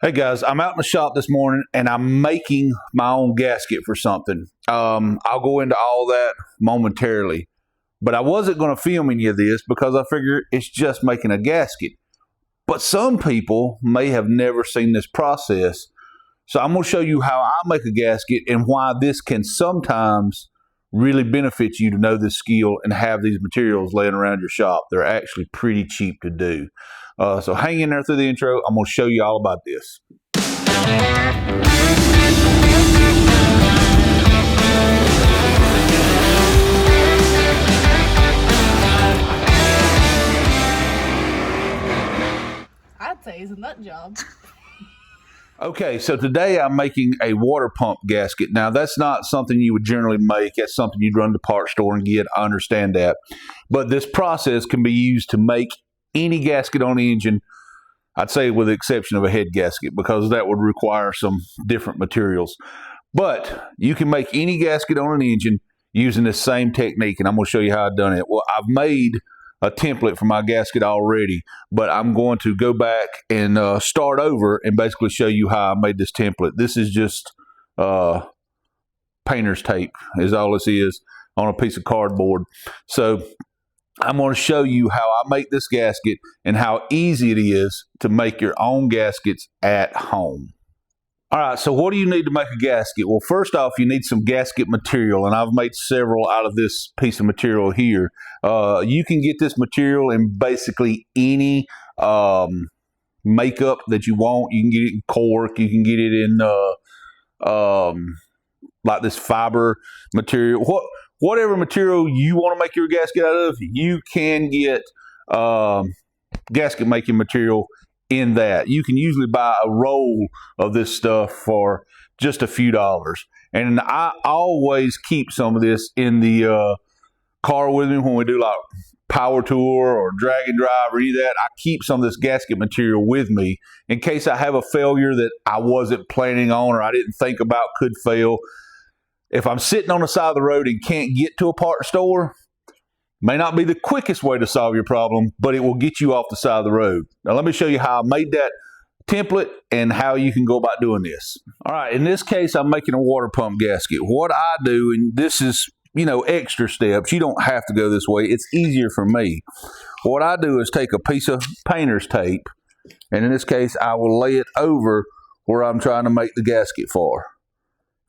Hey guys, I'm out in the shop this morning and I'm making my own gasket for something. I'll go into all that momentarily, but I wasn't going to film any of this because I figure it's just making a gasket. But some people may have never seen this process. So I'm going to show you how I make a gasket and why this can sometimes really benefit you to know this skill and have these materials laying around your shop. They're actually pretty cheap to do. So hang in there through the intro. I'm going to show you all about this. I'd say it's a nut job. Okay, so today I'm making a water pump gasket. Now, that's not something you would generally make. That's something you'd run to the parts store and get. I understand that. But this process can be used to make any gasket on the engine, I'd say with the exception of a head gasket, because that would require some different materials. But you can make any gasket on an engine using this same technique, and I'm going to show you how I've done it. Well, I've made a template for my gasket already, but I'm going to go back and start over and basically show you how I made this template. This is just painter's tape is all this is on a piece of cardboard. So I'm going to show you how I make this gasket and how easy it is to make your own gaskets at home. All right, so what do you need to make a gasket? Well, first off, you need some gasket material, and I've made several out of this piece of material here. You can get this material in basically any makeup that you want. You can get it in cork. You can get it in like this fiber material. Whatever material you want to make your gasket out of, you can get gasket making material in that. You can usually buy a roll of this stuff for just a few dollars. And I always keep some of this in the car with me when we do like power tour or drag and drive or any of that. I keep some of this gasket material with me in case I have a failure that I wasn't planning on or I didn't think about could fail. If I'm sitting on the side of the road and can't get to a parts store, may not be the quickest way to solve your problem, but it will get you off the side of the road. Now, let me show you how I made that template and how you can go about doing this. All right, in this case, I'm making a water pump gasket. What I do, and this is, extra steps. You don't have to go this way. It's easier for me. What I do is take a piece of painter's tape, and in this case, I will lay it over where I'm trying to make the gasket for.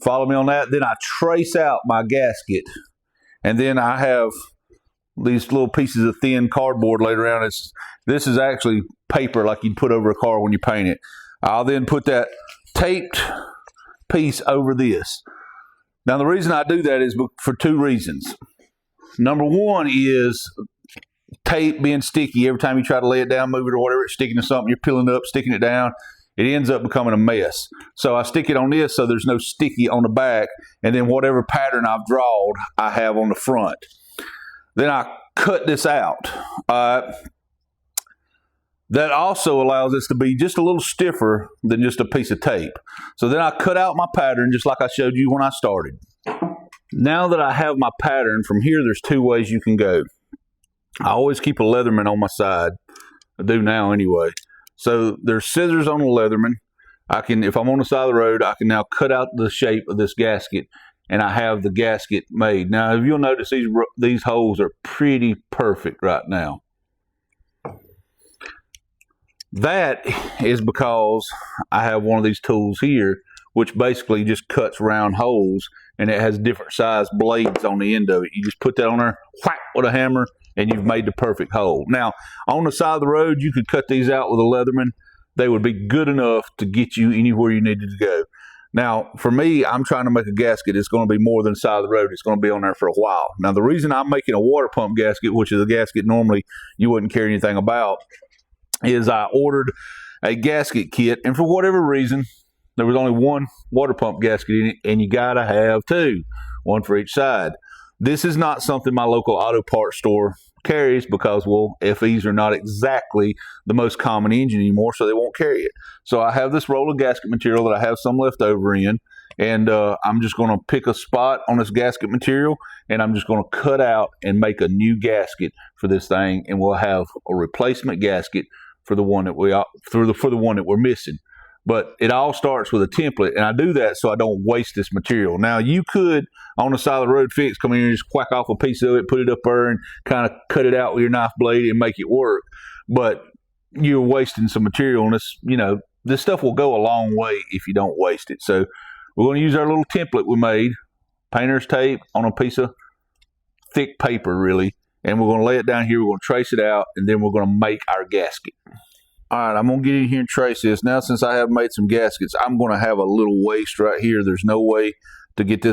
Follow me on that. Then I trace out my gasket, and then I have these little pieces of thin cardboard laid around. This is actually paper like you'd put over a car when you paint it. I'll then put that taped piece over this. Now, the reason I do that is for two reasons. Number one is tape being sticky. Every time you try to lay it down, move it or whatever, it's sticking to something, you're peeling it up, sticking it down. It ends up becoming a mess. So I stick it on this so there's no sticky on the back, and then whatever pattern I've drawn, I have on the front. Then I cut this out. That also allows this to be just a little stiffer than just a piece of tape. So then I cut out my pattern just like I showed you when I started. Now that I have my pattern, from here there's two ways you can go. I always keep a Leatherman on my side. I do now anyway. So there's scissors on the Leatherman. If I'm on the side of the road, I can now cut out the shape of this gasket, and I have the gasket made. Now, if you'll notice, these holes are pretty perfect right now. That is because I have one of these tools here, which basically just cuts round holes, and it has different size blades on the end of it. You just put that on there, whack with a hammer, and you've made the perfect hole. Now, on the side of the road, you could cut these out with a Leatherman. They would be good enough to get you anywhere you needed to go. Now, for me, I'm trying to make a gasket. It's going to be more than the side of the road. It's going to be on there for a while. Now, the reason I'm making a water pump gasket, which is a gasket normally you wouldn't care anything about, is I ordered a gasket kit, and for whatever reason, there was only one water pump gasket in it, and you got to have two, one for each side. This is not something my local auto parts store carries because, well, FEs are not exactly the most common engine anymore, so they won't carry it. So I have this roll of gasket material that I have some left over in, and I'm just going to pick a spot on this gasket material, and I'm just going to cut out and make a new gasket for this thing, and we'll have a replacement gasket for the one that we're missing. But it all starts with a template, and I do that so I don't waste this material. Now, you could, on the side of the road fix, come in here and just whack off a piece of it, put it up there, and kind of cut it out with your knife blade and make it work. But you're wasting some material, and this stuff will go a long way if you don't waste it. So we're going to use our little template we made, painter's tape on a piece of thick paper, really, and we're going to lay it down here. We're going to trace it out, and then we're going to make our gasket. All right, I'm going to get in here and trace this. Now, since I have made some gaskets, I'm going to have a little waste right here. There's no way to get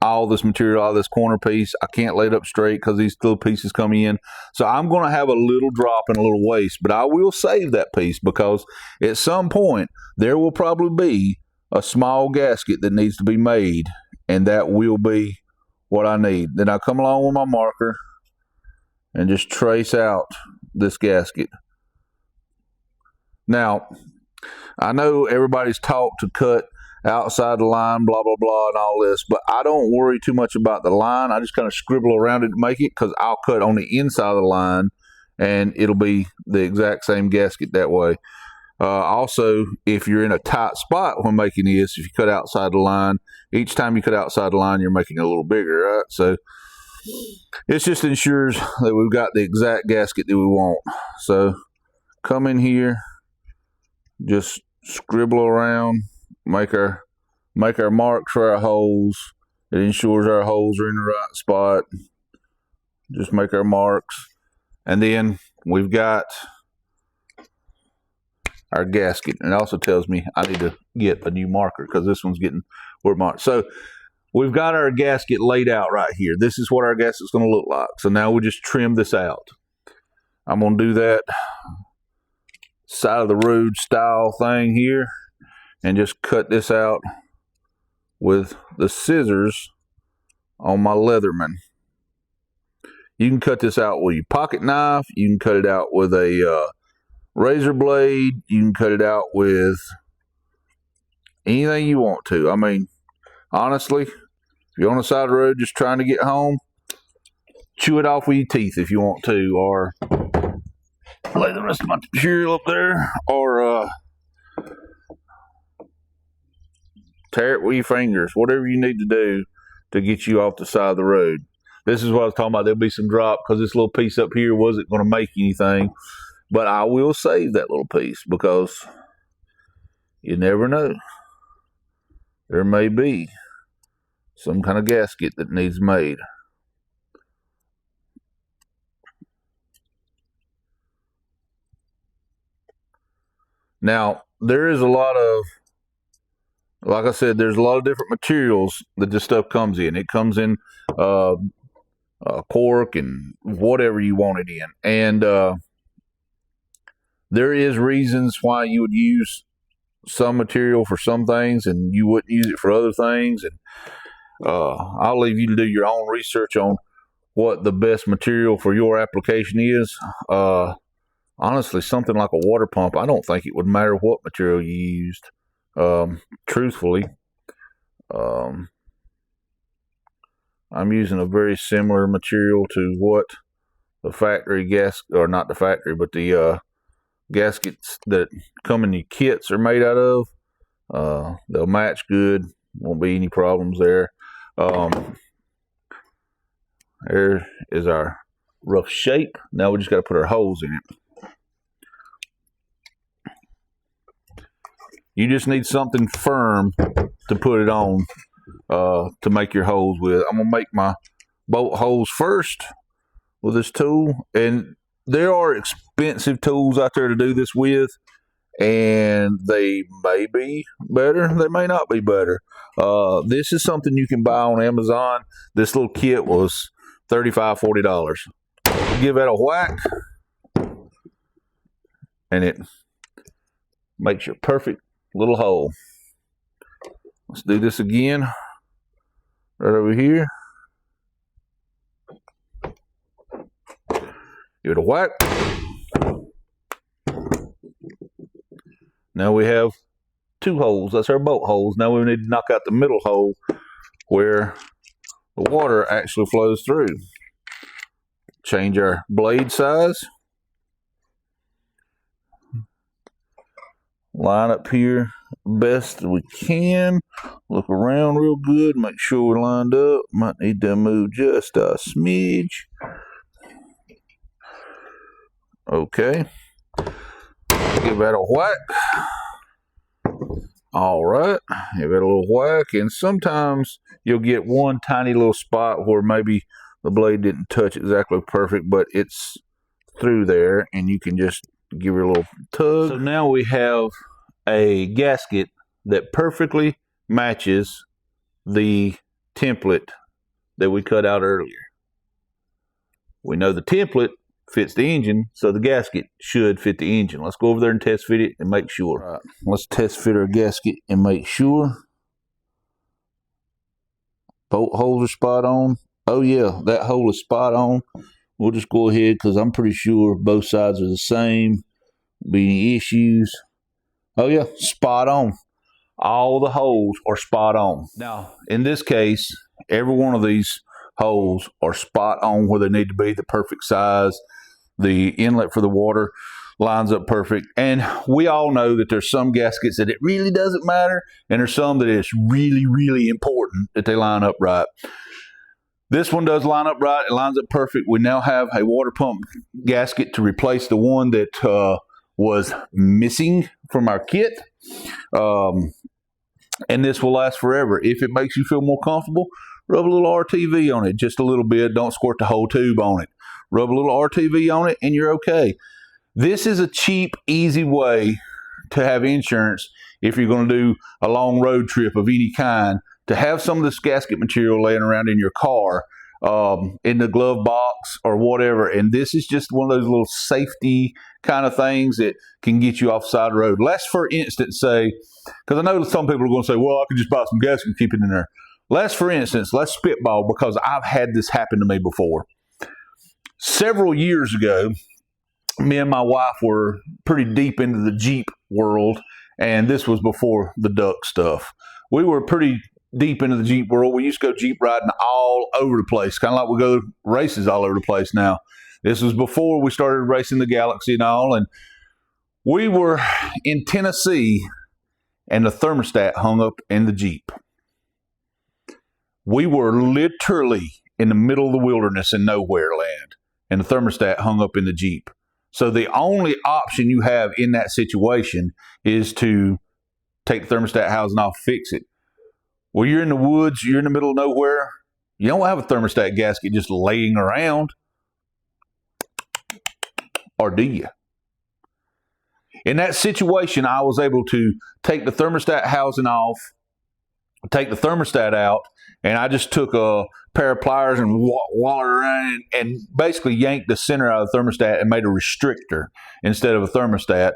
all this material out of this corner piece. I can't lay it up straight because these little pieces come in. So I'm going to have a little drop and a little waste, but I will save that piece because at some point there will probably be a small gasket that needs to be made, and that will be what I need. Then I come along with my marker and just trace out this gasket. Now, I know everybody's taught to cut outside the line, blah, blah, blah, and all this, but I don't worry too much about the line. I just kind of scribble around it to make it, because I'll cut on the inside of the line, and it'll be the exact same gasket that way. Also, if you're in a tight spot when making this, if you cut outside the line, each time you cut outside the line, you're making it a little bigger, right? So it just ensures that we've got the exact gasket that we want. So come in here, just scribble around, make our marks for our holes. It ensures our holes are in the right spot. Just make our marks, and then we've got our gasket. And it also tells me I need to get a new marker because this one's getting word marked. So we've got our gasket laid out right here. This is what our gasket's going to look like. So now we just trim this out. I'm going to do that side of the road style thing here and just cut this out with the scissors on my Leatherman. You can cut this out with your pocket knife. You can cut it out with a razor blade. You can cut it out with anything you want to. I mean, honestly, if you're on the side of the road just trying to get home, chew it off with your teeth if you want to, or lay the rest of my material up there, or tear it with your fingers. Whatever you need to do to get you off the side of the road. This is what I was talking about. There'll be some drop because this little piece up here wasn't going to make anything. But I will save that little piece because you never know. There may be some kind of gasket that needs made. Now, there is a lot of, like I said, there's a lot of different materials that this stuff comes in. It comes in cork and whatever you want it in. And there is reasons why you would use some material for some things and you wouldn't use it for other things. And I'll leave you to do your own research on what the best material for your application is. Honestly, something like a water pump, I don't think it would matter what material you used. Truthfully, I'm using a very similar material to what the factory or not the factory, but the gaskets that come in the kits are made out of. They'll match good. Won't be any problems there. There is our rough shape. Now we just got to put our holes in it. You just need something firm to put it on to make your holes with. I'm going to make my bolt holes first with this tool. And there are expensive tools out there to do this with. And they may be better. They may not be better. This is something you can buy on Amazon. This little kit was $35, $40. Give that a whack. And it makes your perfect little hole. Let's do this again. Right over here. Give it a whack. Now we have two holes. That's our bolt holes. Now we need to knock out the middle hole where the water actually flows through. Change our blade size. Line up here best we can. Look around real good, make sure we're lined up. Might need to move just a smidge. Okay. Give that a whack. All right. Give it a little whack. And sometimes you'll get one tiny little spot where maybe the blade didn't touch exactly perfect, but it's through there, and you can just give it a little tug. So now we have a gasket that perfectly matches the template that we cut out earlier. We know the template fits the engine, so the gasket should fit the engine. Let's go over there and test fit it and make sure. All right, let's test fit our gasket and make sure. Bolt holes are spot on. Oh yeah, that hole is spot on. We'll just go ahead because I'm pretty sure both sides are the same. Be any issues? Oh yeah, spot on. All the holes are spot on. Now, in this case, every one of these holes are spot on where they need to be, the perfect size. The inlet for the water lines up perfect. And we all know that there's some gaskets that it really doesn't matter, and there's some that it's really, really important that they line up right. This one does line up right. It lines up perfect. We now have a water pump gasket to replace the one that was missing from our kit. And this will last forever. If it makes you feel more comfortable, rub a little RTV on it, just a little bit. Don't squirt the whole tube on it. Rub a little RTV on it and you're okay. This is a cheap, easy way to have insurance if you're going to do a long road trip of any kind, to have some of this gasket material laying around in your car, in the glove box or whatever. And this is just one of those little safety kind of things that can get you off the side of the road. Let's, for instance, say, because I know some people are going to say, well, I could just buy some gasket and keep it in there. Let's, for instance, let's spitball, because I've had this happen to me before. Several years ago, me and my wife were pretty deep into the Jeep world, and this was before the duck stuff. We were pretty deep into the Jeep world. We used to go Jeep riding all over the place, kind of like we go races all over the place now. This was before we started racing the Galaxy and all, and we were in Tennessee, and the thermostat hung up in the Jeep. We were literally in the middle of the wilderness in nowhere land, and the thermostat hung up in the Jeep. So the only option you have in that situation is to take the thermostat housing off, fix it. Well, you're in the woods, you're in the middle of nowhere. You don't have a thermostat gasket just laying around. Or do you? In that situation, I was able to take the thermostat housing off, take the thermostat out, and I just took a pair of pliers and wallered around and basically yanked the center out of the thermostat and made a restrictor instead of a thermostat,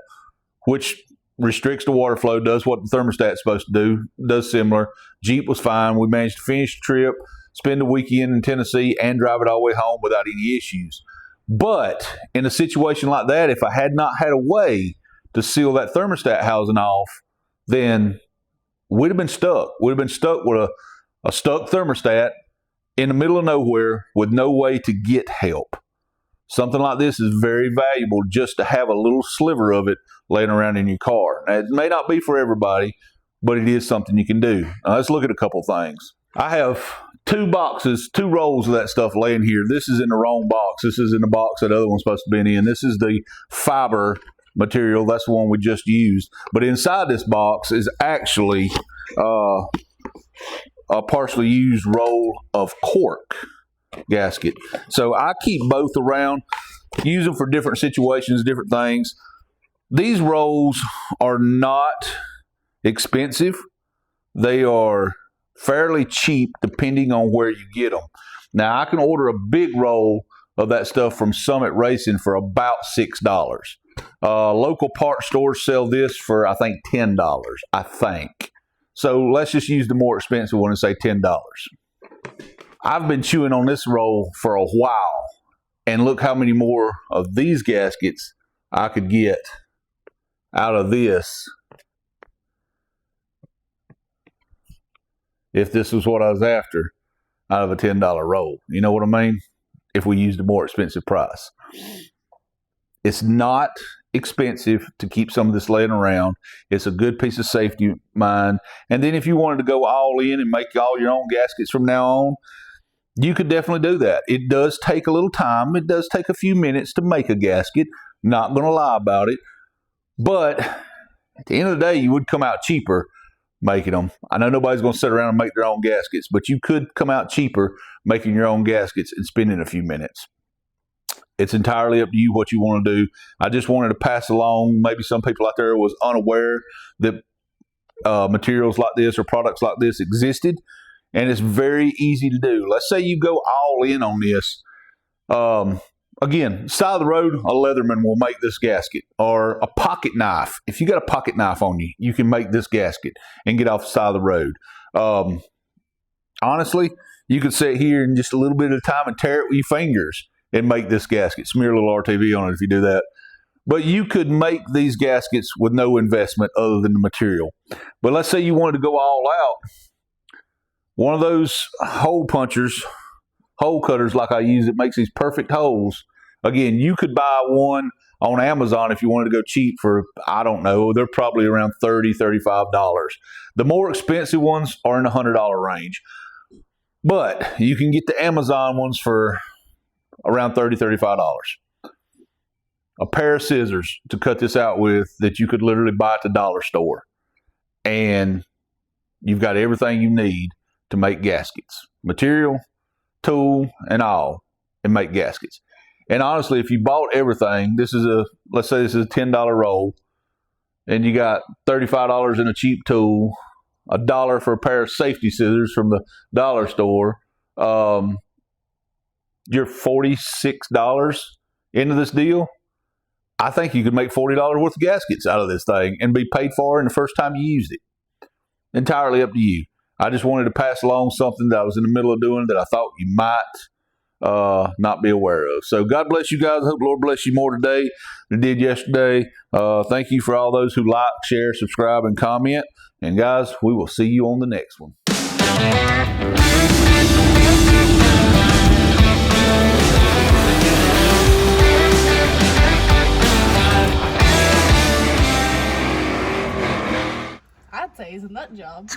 which restricts the water flow, does what the thermostat's supposed to do, does similar. Jeep was fine. We managed to finish the trip, spend the weekend in Tennessee, and drive it all the way home without any issues. But in a situation like that, if I had not had a way to seal that thermostat housing off, then we'd have been stuck. We'd have been stuck with a stuck thermostat in the middle of nowhere with no way to get help. Something like this is very valuable, just to have a little sliver of it laying around in your car. Now, it may not be for everybody, but it is something you can do. Now, let's look at a couple things. I have two rolls of that stuff laying here. This is in the wrong box. This is in the box that other one's supposed to be in. This is the fiber material. That's the one we just used. But inside this box is actually a partially used roll of cork gasket. So I keep both around, use them for different situations, different things. These rolls are not expensive. They are fairly cheap depending on where you get them. Now, I can order a big roll of that stuff from Summit Racing for about $6. Local parts stores sell this for, I think, $10, I think. So let's just use the more expensive one and say $10. I've been chewing on this roll for a while, and look how many more of these gaskets I could get out of this if this was what I was after out of a $10 roll. You know what I mean? If we used a more expensive price. It's not expensive to keep some of this laying around. It's a good piece of safety mind. And then if you wanted to go all in and make all your own gaskets from now on, you could definitely do that. It does take a little time. It does take a few minutes to make a gasket. Not going to lie about it. But at the end of the day, you would come out cheaper making them. I know nobody's going to sit around and make their own gaskets, but you could come out cheaper making your own gaskets and spending a few minutes. It's entirely up to you what you want to do. I just wanted to pass along. Maybe some people out there was unaware that materials like this or products like this existed, and it's very easy to do. Let's say you go all in on this. Again, side of the road, a Leatherman will make this gasket, or a pocket knife. If you got a pocket knife on you, you can make this gasket and get off the side of the road. Honestly, you could sit here in just a little bit of time and tear it with your fingers and make this gasket. Smear a little RTV on it if you do that. But you could make these gaskets with no investment other than the material. But let's say you wanted to go all out. One of those hole punchers, hole cutters like I use, it makes these perfect holes. Again, you could buy one on Amazon if you wanted to go cheap for, I don't know, they're probably around $30, $35. The more expensive ones are in the $100 range. But you can get the Amazon ones for around $30, $35. A pair of scissors to cut this out with that you could literally buy at the dollar store. And you've got everything you need to make gaskets. Material, tool, and all, and make gaskets. And honestly, if you bought everything, let's say this is a $10 roll, and you got $35 in a cheap tool, $1 for a pair of safety scissors from the dollar store, you're $46 into this deal. I think you could make $40 worth of gaskets out of this thing and be paid for in the first time you used it. Entirely up to you. I just wanted to pass along something that I was in the middle of doing that I thought you might not be aware of. So God bless you guys. I hope the Lord bless you more today than He did yesterday. Thank you for all those who like, share, subscribe, and comment. And guys, we will see you on the next one. I'd say it's a nut job.